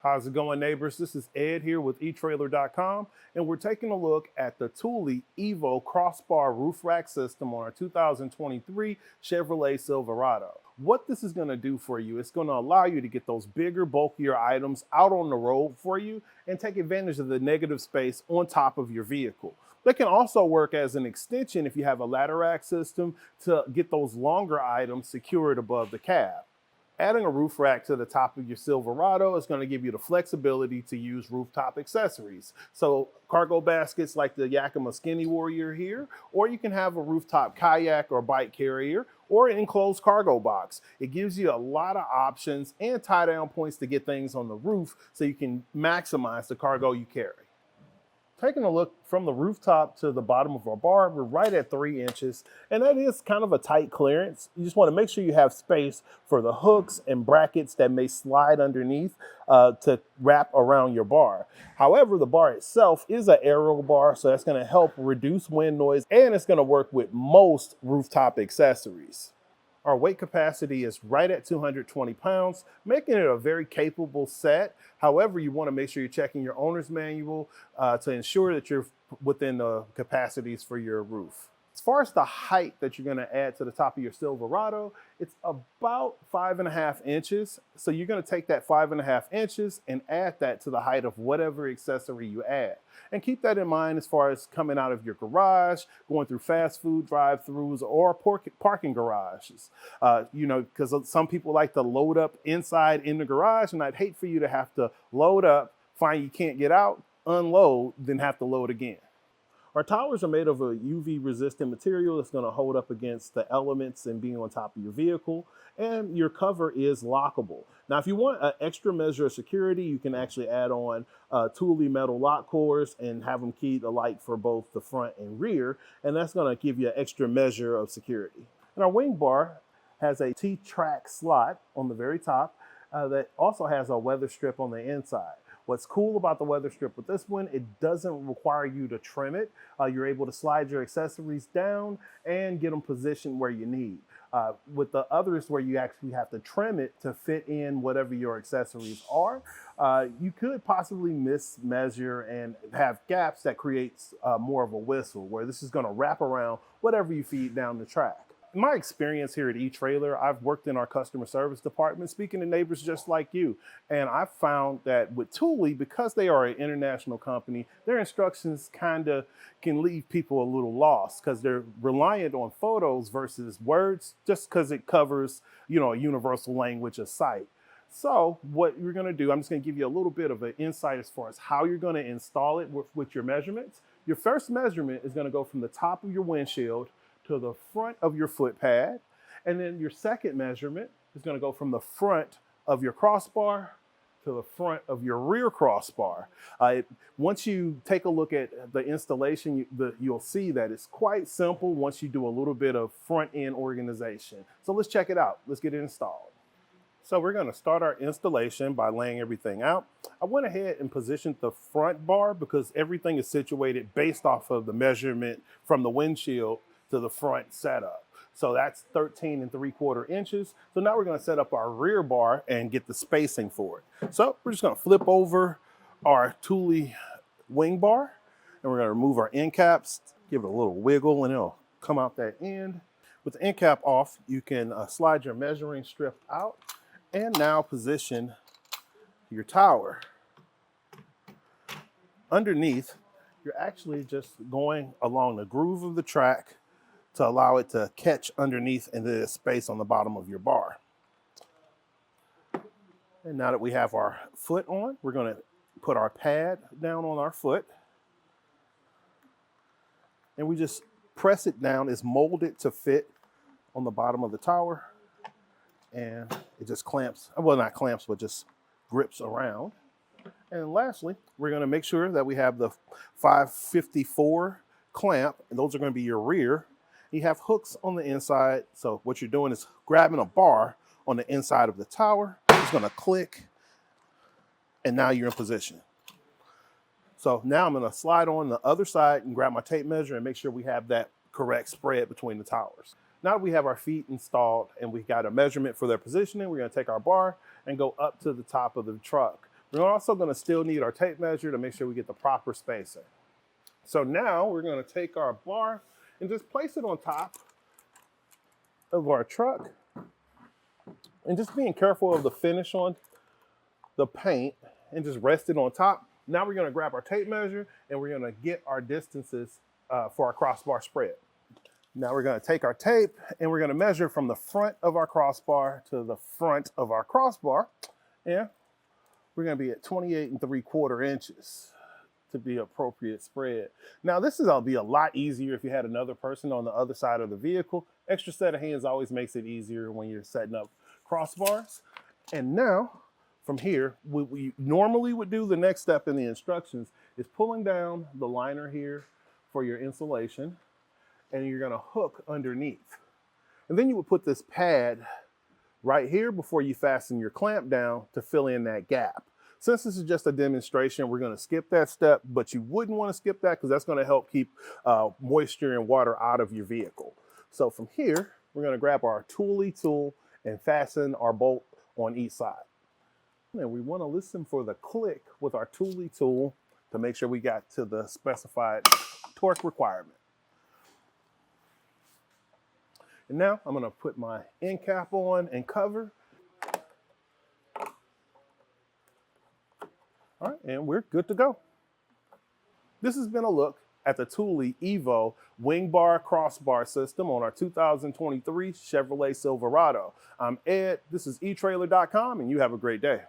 How's it going, neighbors? This is Ed here with eTrailer.com, and we're taking a look at the Thule Evo Crossbar Roof Rack system on our 2023 Chevrolet Silverado. What this is going to do for you, it's going to allow you to get those bigger, bulkier items out on the road for you and take advantage of the negative space on top of your vehicle. They can also work as an extension if you have a ladder rack system to get those longer items secured above the cab. Adding a roof rack to the top of your Silverado is going to give you the flexibility to use rooftop accessories. So cargo baskets like the Yakima Skinny Warrior here, or you can have a rooftop kayak or bike carrier, or an enclosed cargo box. It gives you a lot of options and tie down points to get things on the roof so you can maximize the cargo you carry. Taking a look from the rooftop to the bottom of our bar, we're right at 3 inches, and that is kind of a tight clearance. You just want to make sure you have space for the hooks and brackets that may slide underneath to wrap around your bar. However, the bar itself is an aerial bar, so that's going to help reduce wind noise, and it's going to work with most rooftop accessories. Our weight capacity is right at 220 pounds, making it a very capable set. However, you want to make sure you're checking your owner's manual to ensure that you're within the capacities for your roof. As far as the height that you're going to add to the top of your Silverado, it's about 5.5 inches. So you're going to take that 5.5 inches and add that to the height of whatever accessory you add. And keep that in mind as far as coming out of your garage, going through fast food drive-thrus or parking garages. Because some people like to load up inside in the garage, and I'd hate for you to have to load up, find you can't get out, unload, then have to load again. Our towers are made of a UV resistant material that's going to hold up against the elements and being on top of your vehicle, and your cover is lockable. Now, if you want an extra measure of security, you can actually add on Thule metal lock cores and have them keyed alike for both the front and rear, and that's going to give you an extra measure of security. And our wing bar has a T-track slot on the very top that also has a weather strip on the inside. What's cool about the weather strip with this one, it doesn't require you to trim it. You're able to slide your accessories down and get them positioned where you need. With the others where you actually have to trim it to fit in whatever your accessories are, you could possibly mismeasure and have gaps that creates more of a whistle, where this is going to wrap around whatever you feed down the track. In my experience here at eTrailer, I've worked in our customer service department, speaking to neighbors just like you. And I've found that with Thule, because they are an international company, their instructions kind of can leave people a little lost because they're reliant on photos versus words, just because it covers, a universal language of sight. So what you're going to do, I'm just going to give you a little bit of an insight as far as how you're going to install it with your measurements. Your first measurement is going to go from the top of your windshield to the front of your foot pad, and then your second measurement is going to go from the front of your crossbar to the front of your rear crossbar. Once you take a look at the installation, you'll see that it's quite simple once you do a little bit of front end organization. So let's check it out. Let's get it installed. So we're going to start our installation by laying everything out. I went ahead and positioned the front bar because everything is situated based off of the measurement from the windshield to the front setup. So that's 13.75 inches. So now we're going to set up our rear bar and get the spacing for it. So we're just going to flip over our Thule WingBar, and we're going to remove our end caps, give it a little wiggle, and it'll come out that end. With the end cap off, you can slide your measuring strip out and now position your tower. Underneath, you're actually just going along the groove of the track to allow it to catch underneath into the space on the bottom of your bar. And now that we have our foot on, we're going to put our pad down on our foot. And we just press it down. It's molded to fit on the bottom of the tower. And it just clamps, well, not clamps, but just grips around. And lastly, we're going to make sure that we have the 554 clamp, and those are going to be your rear. You have hooks on the inside, so what you're doing is grabbing a bar on the inside of the tower. It's going to click, and now you're in position. So now I'm going to slide on the other side and grab my tape measure and make sure we have that correct spread between the towers. Now that we have our feet installed and we got a measurement for their positioning, we're going to take our bar and go up to the top of the truck. We're also going to still need our tape measure to make sure we get the proper spacing. So now we're going to take our bar and just place it on top of our truck, and just being careful of the finish on the paint and just rest it on top. Now we're going to grab our tape measure and we're going to get our distances for our crossbar spread. Now we're going to take our tape and we're going to measure from the front of our crossbar to the front of our crossbar, and we're going to be at 28 3/4 inches to be appropriate spread. Now this is going to be a lot easier if you had another person on the other side of the vehicle. Extra set of hands always makes it easier when you're setting up crossbars. And now from here, what we normally would do, the next step in the instructions is pulling down the liner here for your insulation, and you're going to hook underneath. And then you would put this pad right here before you fasten your clamp down to fill in that gap. Since this is just a demonstration, we're going to skip that step, but you wouldn't want to skip that because that's going to help keep moisture and water out of your vehicle. So from here, we're going to grab our Thule tool and fasten our bolt on each side. And we want to listen for the click with our Thule tool to make sure we got to the specified torque requirement. And now I'm going to put my end cap on and cover. All right, and we're good to go. This has been a look at the Thule Evo WingBar Crossbar system on our 2023 Chevrolet Silverado. I'm Ed, this is eTrailer.com, and you have a great day.